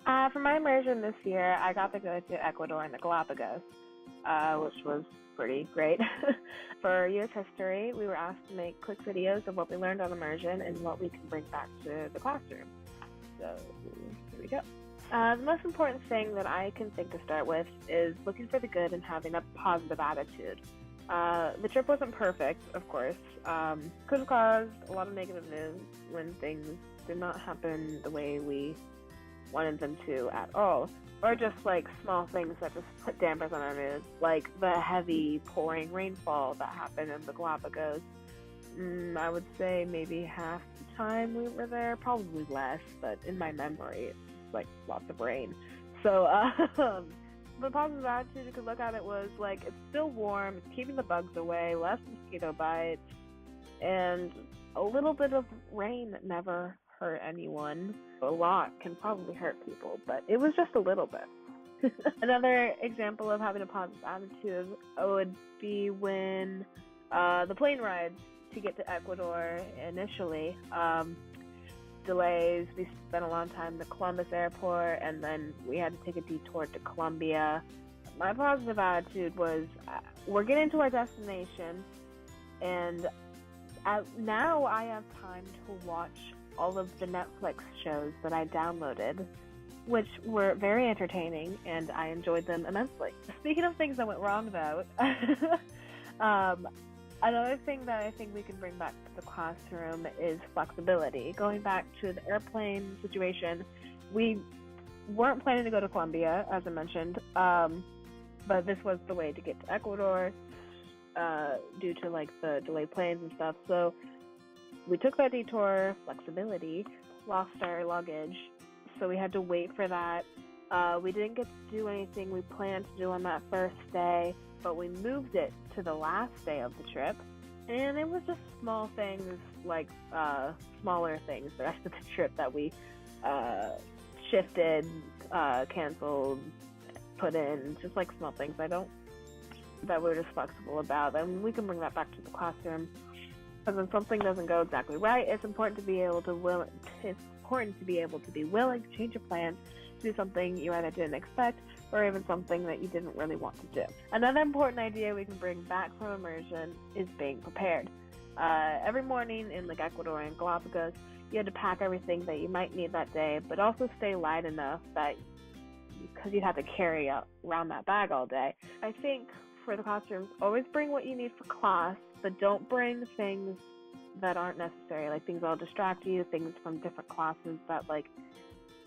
For my immersion this year, I got to go to Ecuador and the Galapagos, which was pretty great. For U.S. history, we were asked to make quick videos of what we learned on immersion and what we can bring back to the classroom. So here we go. The most important thing that I can think to start with is looking for the good and having a positive attitude. The trip wasn't perfect, of course. Could have caused a lot of negative news when things did not happen the way we wanted them to at all, or just like small things that just put dampers on our mood, like the heavy pouring rainfall that happened in the Galapagos. I would say maybe half the time we were there, probably less, but in my memory it's like lots of rain. So the positive attitude you could look at it was like, it's still warm, it's keeping the bugs away, less mosquito bites, and a little bit of rain never hurt anyone. A lot can probably hurt people, but it was just a little bit. Another example of having a positive attitude would be when the plane rides to get to Ecuador initially, delays. We spent a long time in the Columbus airport, and then we had to take a detour to Colombia. My positive attitude was, we're getting to our destination, and now I have time to watch all of the Netflix shows that I downloaded, which were very entertaining, and I enjoyed them immensely. Speaking of things that went wrong, though, another thing that I think we can bring back to the classroom is flexibility. Going back to the airplane situation, we weren't planning to go to Colombia, as I mentioned, but this was the way to get to Ecuador due to like the delayed planes and stuff. So we took that detour, flexibility, lost our luggage, so we had to wait for that. We didn't get to do anything we planned to do on that first day, but we moved it to the last day of the trip. And it was just small things, like smaller things the rest of the trip that we shifted, canceled, put in, just like small things that we're just flexible about. And we can bring that back to the classroom. Because when something doesn't go exactly right, it's important to be able to be willing to change your plans, to do something you either didn't expect, or even something that you didn't really want to do. Another important idea we can bring back from immersion is being prepared. Every morning in like Ecuador and Galapagos, you had to pack everything that you might need that day, but also stay light enough that, because you'd have to carry around that bag all day. I think for the classrooms, always bring what you need for class, but don't bring things that aren't necessary, like things that'll distract you, things from different classes that, like,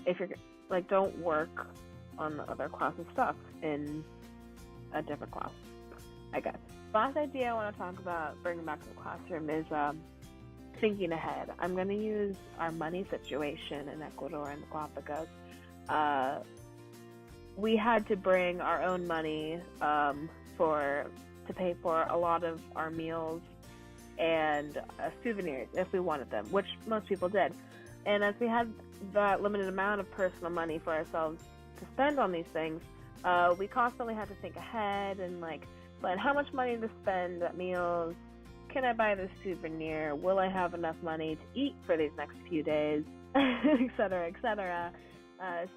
if you're like, don't work on the other classes stuff in a different class, I guess. Last idea I want to talk about bringing back to the classroom is thinking ahead. I'm going to use our money situation in Ecuador and the Galapagos. We had to bring our own money to pay for a lot of our meals and souvenirs if we wanted them, which most people did. And as we had that limited amount of personal money for ourselves to spend on these things, we constantly had to think ahead and like, but how much money to spend at meals? Can I buy this souvenir? Will I have enough money to eat for these next few days? Etc., etc.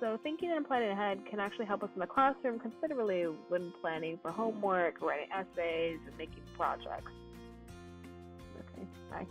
So thinking and planning ahead can actually help us in the classroom considerably when planning for homework, writing essays, and making projects. Okay, bye.